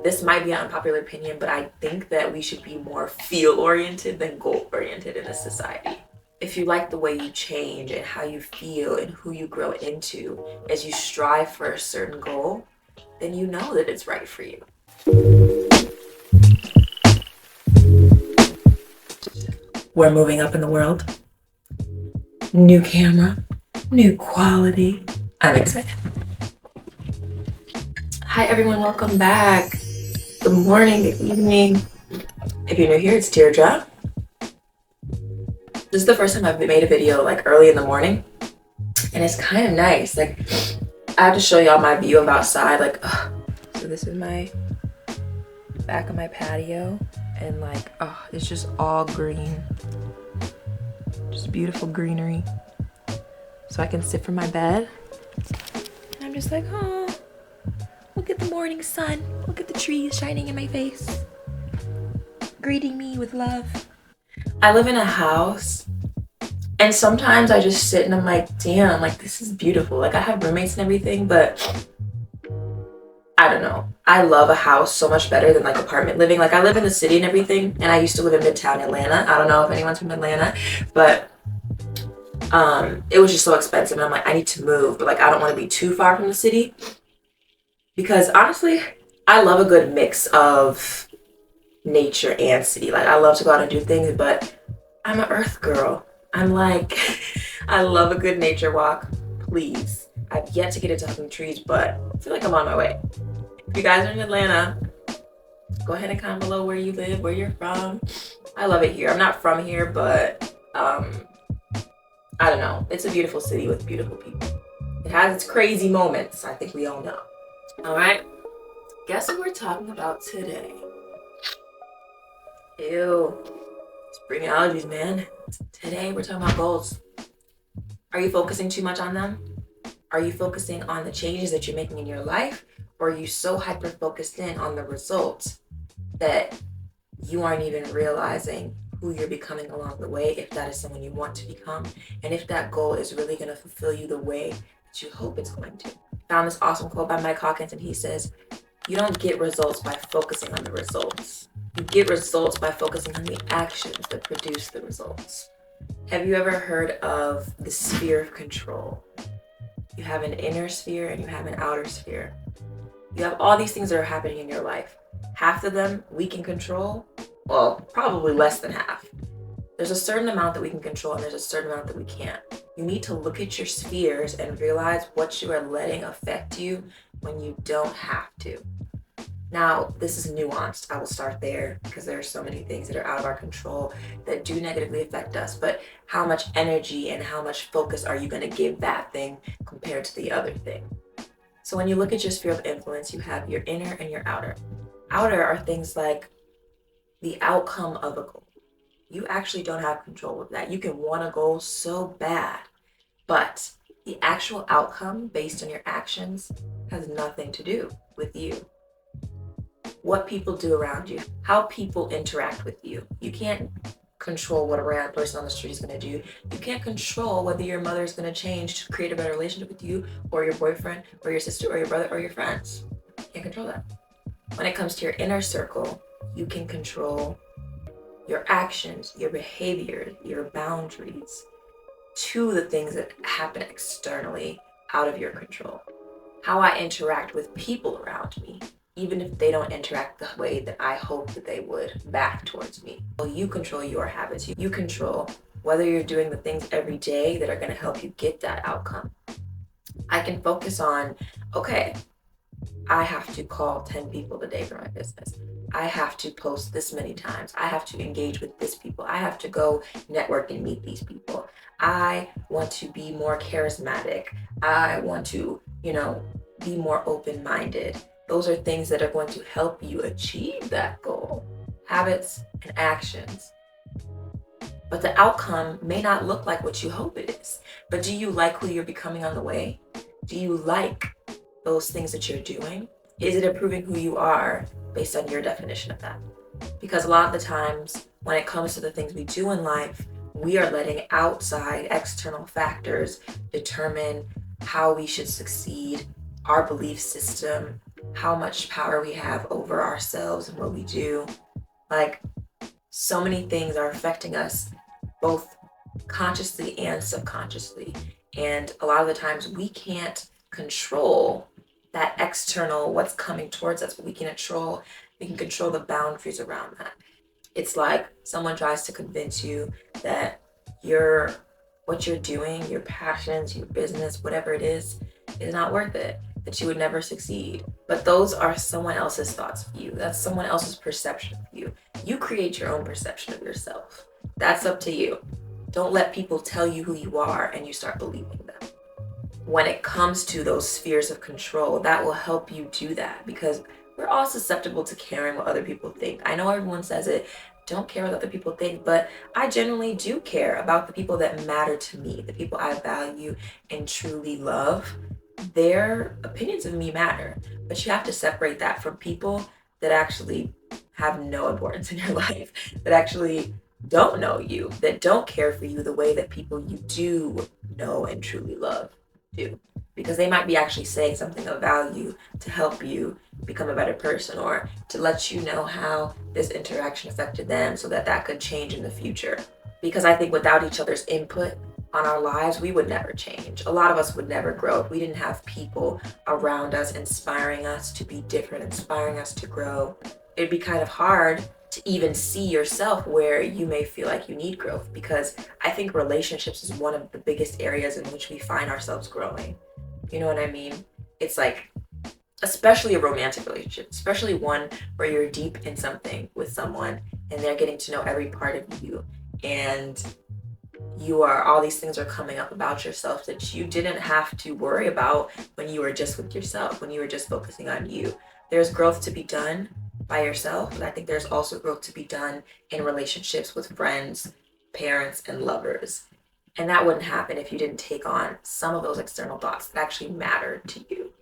This might be an unpopular opinion, but I think that we should be more feel-oriented than goal-oriented in this society. If you like the way you change and how you feel and who you grow into as you strive for a certain goal, then you know that it's right for you. We're moving up in the world. New camera, new quality. I'm excited. Hi everyone, welcome back. Good morning, good evening. If you're new here, it's Deirdre. This is the first time I've made a video like early in the morning, and it's kind of nice. Like, I have to show y'all my view of outside. Like, so this is my back of my patio, and like, it's just all green, just beautiful greenery. So I can sit from my bed, and I'm just like, look at the morning sun. Look at the trees shining in my face, greeting me with love. I live in a house, and sometimes I just sit and I'm like, damn, like this is beautiful. Like I have roommates and everything, but I don't know. I love a house so much better than like apartment living. Like I live in the city and everything, and I used to live in Midtown Atlanta. I don't know if anyone's from Atlanta, but it was just so expensive. And I'm like, I need to move, but like I don't want to be too far from the city. Because honestly, I love a good mix of nature and city. Like I love to go out and do things, but I'm an earth girl. I'm like, I love a good nature walk, please. I've yet to get into hugging trees, but I feel like I'm on my way. If you guys are in Atlanta, go ahead and comment below where you live, where you're from. I love it here. I'm not from here, but I don't know. It's a beautiful city with beautiful people. It has its crazy moments, I think we all know. All right, guess what we're talking about today? Ew, it's bringing allergies, man. Today we're talking about goals. Are you focusing too much on them? Are you focusing on the changes that you're making in your life? Or are you so hyper focused in on the results that you aren't even realizing who you're becoming along the way, if that is someone you want to become, and if that goal is really going to fulfill you the way that you hope it's going to? Found this awesome quote by Mike Hawkins, and he says, you don't get results by focusing on the results. You get results by focusing on the actions that produce the results. Have you ever heard of the sphere of control? You have an inner sphere and you have an outer sphere. You have all these things that are happening in your life. Half of them we can control, well, probably less than half. There's a certain amount that we can control and there's a certain amount that we can't. You need to look at your spheres and realize what you are letting affect you when you don't have to. Now, this is nuanced. I will start there because there are so many things that are out of our control that do negatively affect us. But how much energy and how much focus are you going to give that thing compared to the other thing? So when you look at your sphere of influence, you have your inner and your outer. Outer are things like the outcome of a goal. You actually don't have control of that. You can want a goal so bad, but the actual outcome based on your actions has nothing to do with you. What people do around you, how people interact with you. You can't control what a random person on the street is going to do. You can't control whether your mother is going to change to create a better relationship with you, or your boyfriend, or your sister, or your brother, or your friends. You can't control that. When it comes to your inner circle, you can control your actions, your behavior, your boundaries to the things that happen externally out of your control. How I interact with people around me, even if they don't interact the way that I hope that they would back towards me. Well, you control your habits. You control whether you're doing the things every day that are going to help you get that outcome. I can focus on, okay, I have to call 10 people a day for my business. I have to post this many times. I have to engage with this people. I have to go network and meet these people. I want to be more charismatic. I want to, be more open-minded. Those are things that are going to help you achieve that goal. Habits and actions. But the outcome may not look like what you hope it is. But do you like who you're becoming on the way? Do you like those things that you're doing? Is it improving who you are based on your definition of that? Because a lot of the times when it comes to the things we do in life, we are letting outside external factors determine how we should succeed, our belief system, how much power we have over ourselves and what we do. Like, so many things are affecting us both consciously and subconsciously. And a lot of the times we can't control that external, what's coming towards us, but we can control the boundaries around that. It's like someone tries to convince you that what you're doing, your passions, your business, whatever it is not worth it, that you would never succeed. But those are someone else's thoughts of you. That's someone else's perception of you. You create your own perception of yourself. That's up to you. Don't let people tell you who you are and you start believing them. When it comes to those spheres of control, that will help you do that, because we're all susceptible to caring what other people think. I know everyone says it, don't care what other people think, but I genuinely do care about the people that matter to me, the people I value and truly love. Their opinions of me matter, but you have to separate that from people that actually have no importance in your life, that actually don't know you, that don't care for you the way that people you do know and truly love do. Because they might be actually saying something of value to help you become a better person, or to let you know how this interaction affected them so that that could change in the future. Because I think without each other's input on our lives, we would never change. A lot of us would never grow if we didn't have people around us inspiring us to be different, inspiring us to grow. It'd be kind of hard to even see yourself where you may feel like you need growth, because I think relationships is one of the biggest areas in which we find ourselves growing. You know what I mean? It's like, especially a romantic relationship, especially one where you're deep in something with someone and they're getting to know every part of you, and all these things are coming up about yourself that you didn't have to worry about when you were just with yourself, when you were just focusing on you. There's growth to be done by yourself, but I think there's also growth to be done in relationships with friends, parents, and lovers. And that wouldn't happen if you didn't take on some of those external thoughts that actually matter to you.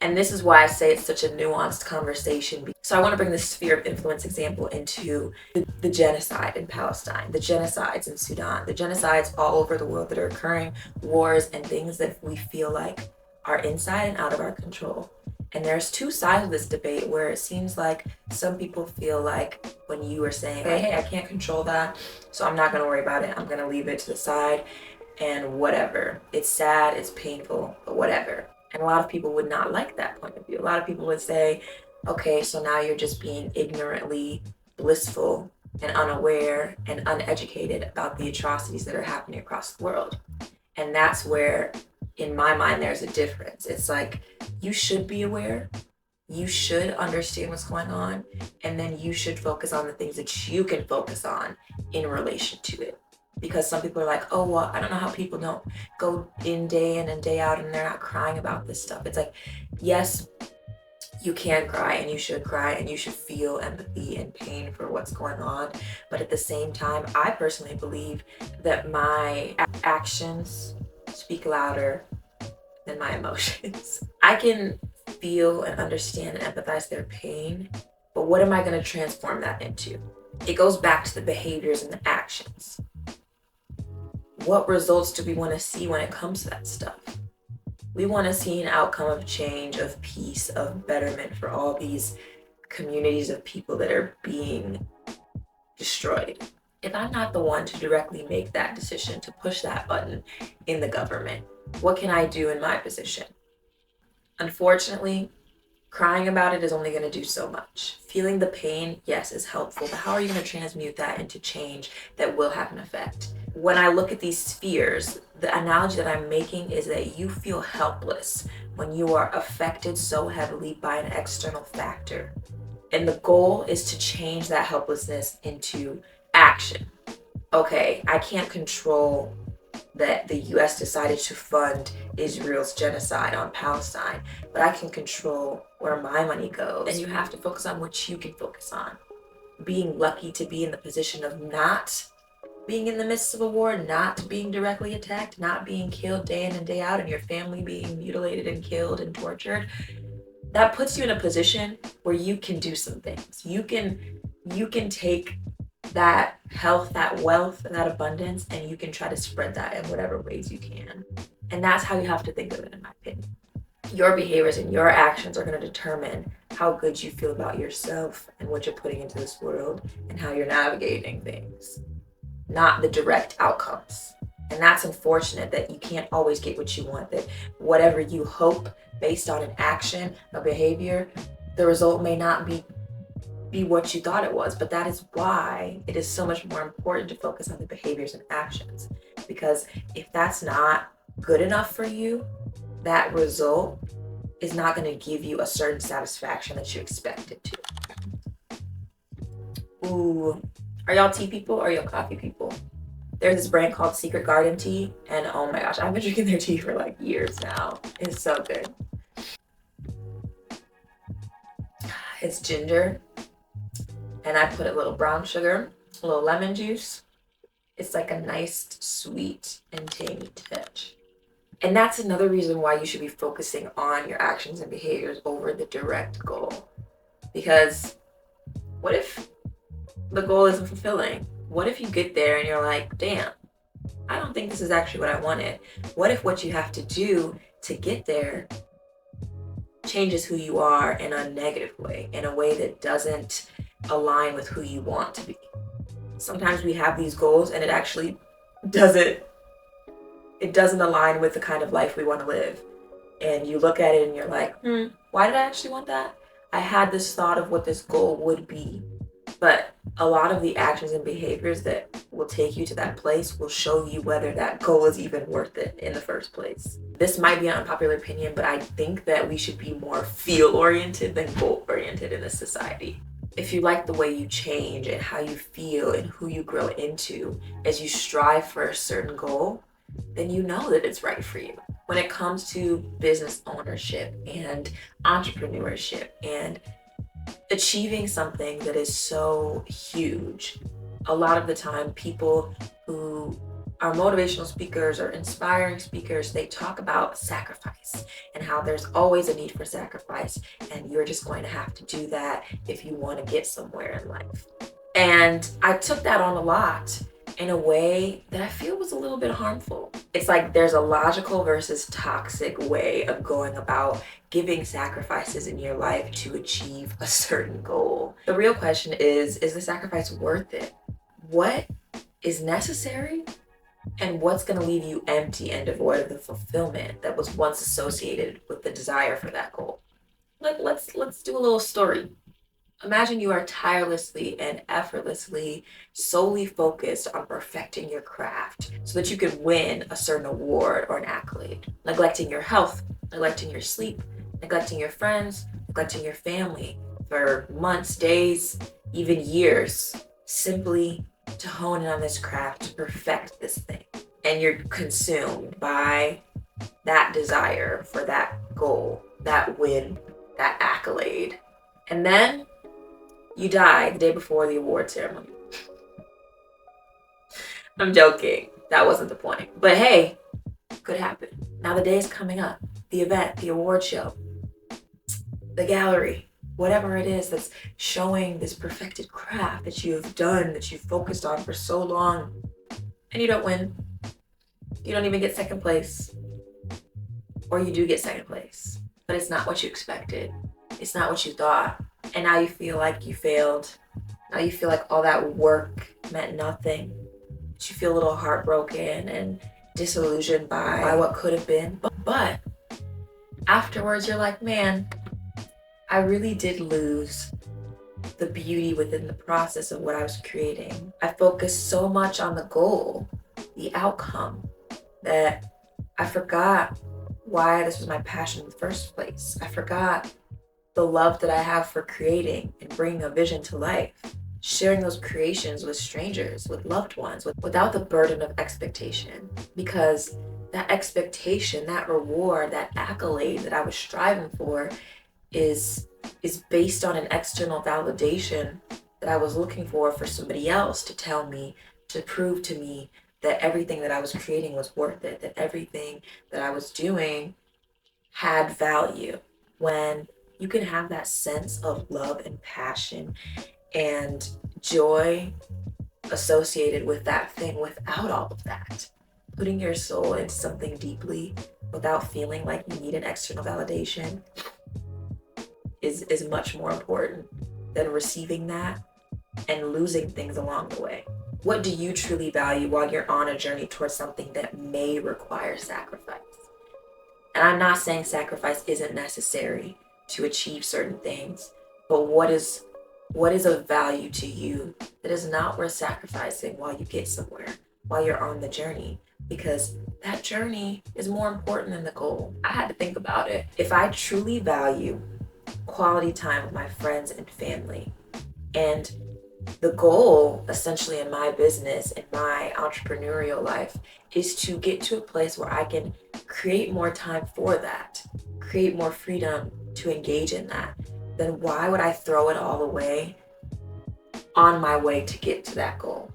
And this is why I say it's such a nuanced conversation. So I want to bring this sphere of influence example into the genocide in Palestine, the genocides in Sudan, the genocides all over the world that are occurring, wars and things that we feel like are inside and out of our control. And there's two sides of this debate where it seems like some people feel like when you were saying, hey, I can't control that, so I'm not going to worry about it. I'm going to leave it to the side and whatever. It's sad, it's painful, but whatever. And a lot of people would not like that point of view. A lot of people would say, okay, so now you're just being ignorantly blissful and unaware and uneducated about the atrocities that are happening across the world. And that's where, in my mind, there's a difference. It's like, you should be aware, you should understand what's going on, and then you should focus on the things that you can focus on in relation to it. Because some people are like, oh, well, I don't know how people don't go in day in and day out and they're not crying about this stuff. It's like, yes, you can cry and you should feel empathy and pain for what's going on. But at the same time, I personally believe that my actions speak louder than my emotions. I can feel and understand and empathize their pain, but what am I going to transform that into? It goes back to the behaviors and the actions. What results do we want to see when it comes to that stuff? We want to see an outcome of change, of peace, of betterment for all these communities of people that are being destroyed. If I'm not the one to directly make that decision, to push that button in the government, what can I do in my position? Unfortunately, crying about it is only going to do so much. Feeling the pain, yes, is helpful, but how are you going to transmute that into change that will have an effect? When I look at these spheres, the analogy that I'm making is that you feel helpless when you are affected so heavily by an external factor. And the goal is to change that helplessness into action. Okay, I can't control that the US decided to fund Israel's genocide on Palestine, but I can control where my money goes. And you have to focus on what you can focus on. Being lucky to be in the position of not being in the midst of a war, not being directly attacked, not being killed day in and day out, and your family being mutilated and killed and tortured, that puts you in a position where you can do some things. You can take that health, that wealth, and that abundance, and you can try to spread that in whatever ways you can. And that's how you have to think of it, in my opinion. Your behaviors and your actions are going to determine how good you feel about yourself and what you're putting into this world and how you're navigating things, not the direct outcomes. And that's unfortunate that you can't always get what you want, that whatever you hope based on an action, a behavior, the result may not be what you thought it was. But that is why it is so much more important to focus on the behaviors and actions. Because if that's not good enough for you, that result is not going to give you a certain satisfaction that you expect it to. Ooh, are y'all tea people or are y'all coffee people? There's this brand called Secret Garden Tea, and oh my gosh, I've been drinking their tea for like years now. It's so good. It's ginger, and I put a little brown sugar, a little lemon juice. It's like a nice, sweet, and tangy touch. And that's another reason why you should be focusing on your actions and behaviors over the direct goal. Because what if the goal isn't fulfilling? What if you get there and you're like, damn, I don't think this is actually what I wanted? What if what you have to do to get there changes who you are in a negative way, in a way that doesn't align with who you want to be? Sometimes we have these goals and it actually doesn't align with the kind of life we want to live. And you look at it and you're like, why did I actually want that? I had this thought of what this goal would be. But a lot of the actions and behaviors that will take you to that place will show you whether that goal is even worth it in the first place. This might be an unpopular opinion, but I think that we should be more feel-oriented than goal-oriented in this society. If you like the way you change and how you feel and who you grow into as you strive for a certain goal, then you know that it's right for you. When it comes to business ownership and entrepreneurship and achieving something that is so huge, a lot of the time people who are motivational speakers or inspiring speakers, they talk about sacrifice and how there's always a need for sacrifice and you're just going to have to do that if you want to get somewhere in life. And I took that on a lot in a way that I feel was a little bit harmful. It's like there's a logical versus toxic way of going about giving sacrifices in your life to achieve a certain goal. The real question is the sacrifice worth it? What is necessary? And what's going to leave you empty and devoid of the fulfillment that was once associated with the desire for that goal? Let's do a little story. Imagine you are tirelessly and effortlessly solely focused on perfecting your craft so that you can win a certain award or an accolade, neglecting your health, neglecting your sleep, neglecting your friends, neglecting your family for months, days, even years, simply to hone in on this craft, to perfect this thing. And you're consumed by that desire for that goal, that win, that accolade. And then you die the day before the award ceremony. I'm joking. That wasn't the point. But hey, could happen. Now the day is coming up. The event, the award show, the gallery, whatever it is that's showing this perfected craft that you have done, that you've focused on for so long, and you don't win. You don't even get second place. Or you do get second place, but it's not what you expected. It's not what you thought. And now you feel like you failed. Now you feel like all that work meant nothing. You feel a little heartbroken and disillusioned by what could have been. But afterwards, you're like, man, I really did lose the beauty within the process of what I was creating. I focused so much on the goal, the outcome, that I forgot why this was my passion in the first place. I forgot the love that I have for creating and bringing a vision to life, sharing those creations with strangers, with loved ones, without the burden of expectation. Because that expectation, that reward, that accolade that I was striving for is based on an external validation that I was looking for somebody else to tell me, to prove to me that everything that I was creating was worth it, that everything that I was doing had value. When you can have that sense of love and passion and joy associated with that thing without all of that. Putting your soul into something deeply without feeling like you need an external validation is much more important than receiving that and losing things along the way. What do you truly value while you're on a journey towards something that may require sacrifice? And I'm not saying sacrifice isn't necessary to achieve certain things, but what is of value to you that is not worth sacrificing while you get somewhere, while you're on the journey? Because that journey is more important than the goal. I had to think about it. If I truly value quality time with my friends and family, and the goal essentially in my business, in my entrepreneurial life, is to get to a place where I can create more time for that, create more freedom to engage in that, then why would I throw it all away on my way to get to that goal?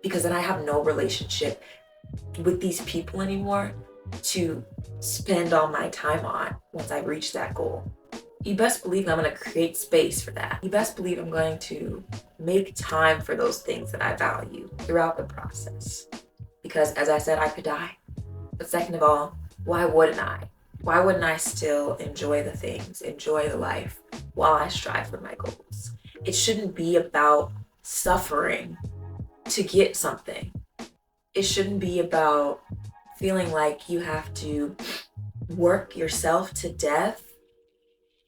Because then I have no relationship with these people anymore to spend all my time on once I reach that goal. You best believe I'm going to create space for that. You best believe I'm going to make time for those things that I value throughout the process. Because as I said, I could die. But second of all, why wouldn't I? Why wouldn't I still enjoy the things, enjoy the life while I strive for my goals? It shouldn't be about suffering to get something. It shouldn't be about feeling like you have to work yourself to death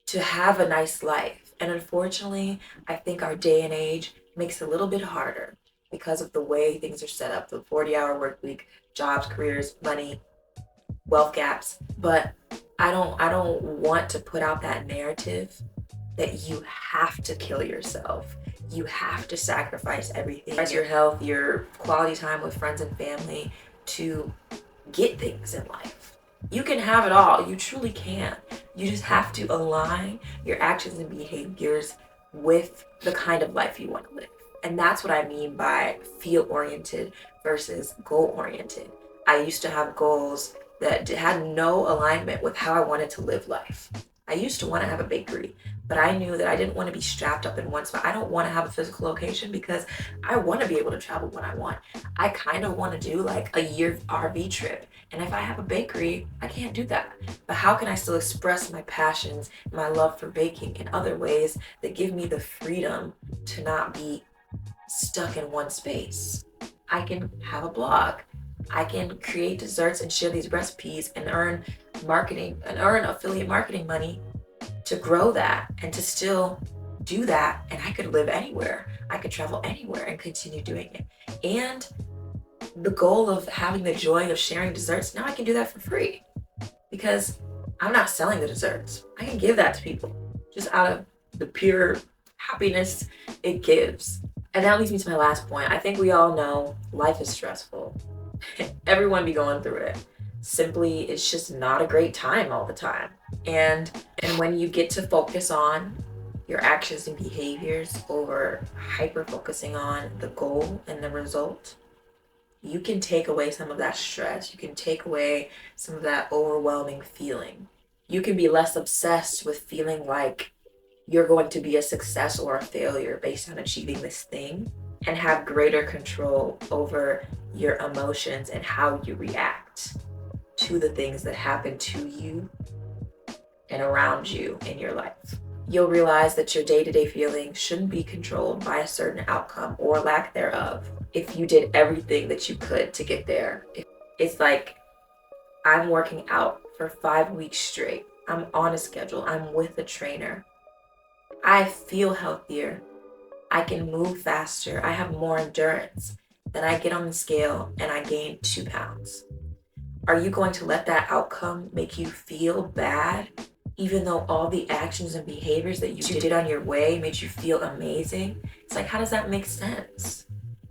to have a nice life. And unfortunately, I think our day and age makes it a little bit harder because of the way things are set up, the 40-hour work week, jobs, careers, money, wealth gaps. But I don't want to put out that narrative that you have to kill yourself. You have to sacrifice everything, your health, your quality time with friends and family to get things in life. You can have it all. You truly can. You just have to align your actions and behaviors with the kind of life you want to live. And that's what I mean by feel-oriented versus goal-oriented. I used to have goals that had no alignment with how I wanted to live life. I used to want to have a bakery, but I knew that I didn't want to be strapped up in one spot. I don't want to have a physical location because I want to be able to travel when I want. I kind of want to do like a year RV trip. And if I have a bakery, I can't do that. But how can I still express my passions, my love for baking in other ways that give me the freedom to not be stuck in one space? I can have a blog. I can create desserts and share these recipes and earn affiliate marketing money to grow that and to still do that. And I could live anywhere. I could travel anywhere and continue doing it. And the goal of having the joy of sharing desserts, now I can do that for free because I'm not selling the desserts. I can give that to people just out of the pure happiness it gives. And that leads me to my last point. I think we all know life is stressful. Everyone be going through it. Simply, it's just not a great time all the time. And when you get to focus on your actions and behaviors over hyper focusing on the goal and the result, you can take away some of that stress. You can take away some of that overwhelming feeling. You can be less obsessed with feeling like you're going to be a success or a failure based on achieving this thing, and have greater control over your emotions and how you react to the things that happen to you and around you in your life. You'll realize that your day-to-day feelings shouldn't be controlled by a certain outcome or lack thereof if you did everything that you could to get there. It's like I'm working out for 5 weeks straight. I'm on a schedule. I'm with a trainer. I feel healthier. I can move faster. I have more endurance. Then I get on the scale and I gain 2 pounds. Are you going to let that outcome make you feel bad, even though all the actions and behaviors that you did on your way made you feel amazing? It's like, how does that make sense?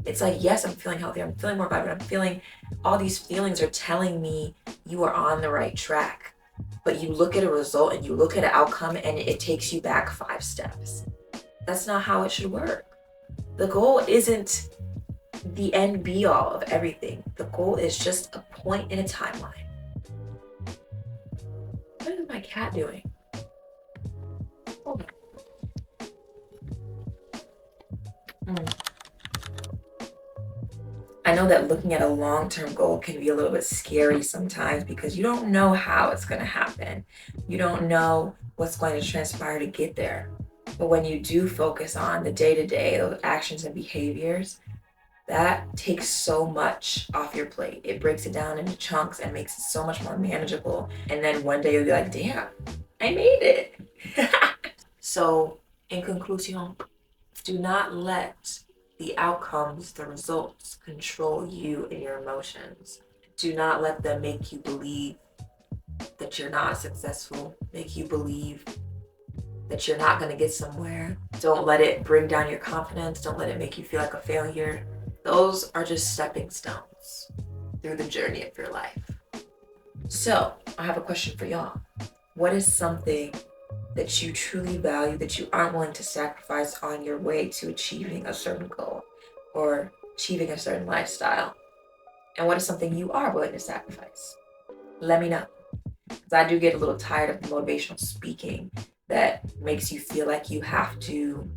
It's like, yes, I'm feeling healthier. I'm feeling more vibrant. I'm feeling, all these feelings are telling me you are on the right track. But you look at a result and you look at an outcome and it takes you back 5 steps. That's not how it should work. The goal isn't the end be all of everything. The goal is just a point in a timeline. What is my cat doing? Hold on. I know that looking at a long-term goal can be a little bit scary sometimes because you don't know how it's going to happen. You don't know what's going to transpire to get there. But when you do focus on the day-to-day, those actions and behaviors, that takes so much off your plate. It breaks it down into chunks and makes it so much more manageable. And then one day you'll be like, damn, I made it. So, in conclusion, do not let the outcomes, the results control you and your emotions. Do not let them make you believe that you're not successful, make you believe that you're not going to get somewhere. Don't let it bring down your confidence. Don't let it make you feel like a failure. Those are just stepping stones through the journey of your life. So, I have a question for y'all. What is something that you truly value that you aren't willing to sacrifice on your way to achieving a certain goal or achieving a certain lifestyle? And what is something you are willing to sacrifice? Let me know. Because I do get a little tired of the motivational speaking that makes you feel like you have to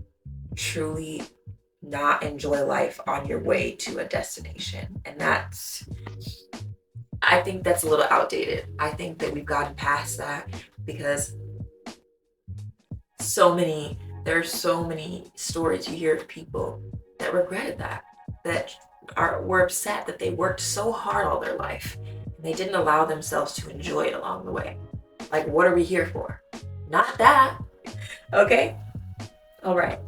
truly not enjoy life on your way to a destination. And I think that's a little outdated. I think that we've gotten past that because there are so many stories you hear of people that regretted that were upset that they worked so hard all their life and they didn't allow themselves to enjoy it along the way. Like, what are we here for? Not that. Okay? All right.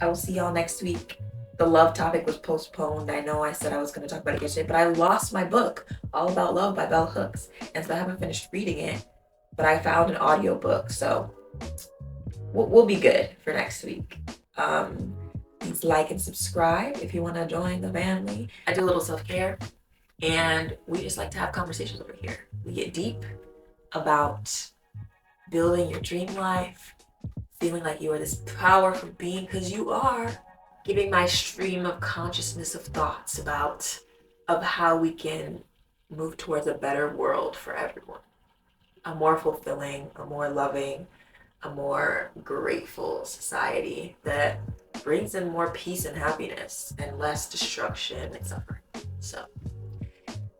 I will see y'all next week. The love topic was postponed. I know I said I was going to talk about it yesterday, but I lost my book, All About Love by Bell Hooks. And so I haven't finished reading it, but I found an audiobook. So we'll be good for next week. Please like and subscribe if you want to join the family. I do a little self-care, and we just like to have conversations over here. We get deep about building your dream life, feeling like you are this powerful being, because you are. Giving my stream of consciousness of thoughts of how we can move towards a better world for everyone. A more fulfilling, a more loving, a more grateful society that brings in more peace and happiness and less destruction and suffering. So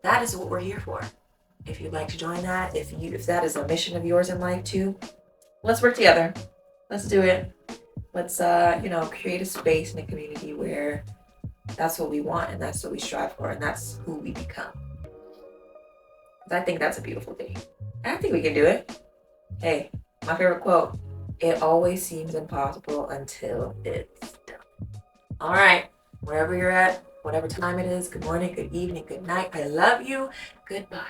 that is what we're here for. If you'd like to join that, if that is a mission of yours in life too, let's work together. Let's do it. Let's create a space and a community where that's what we want and that's what we strive for and that's who we become. I think that's a beautiful thing. I think we can do it. Hey, my favorite quote, it always seems impossible until it's done. All right, wherever you're at, whatever time it is, good morning, good evening, good night. I love you. Goodbye.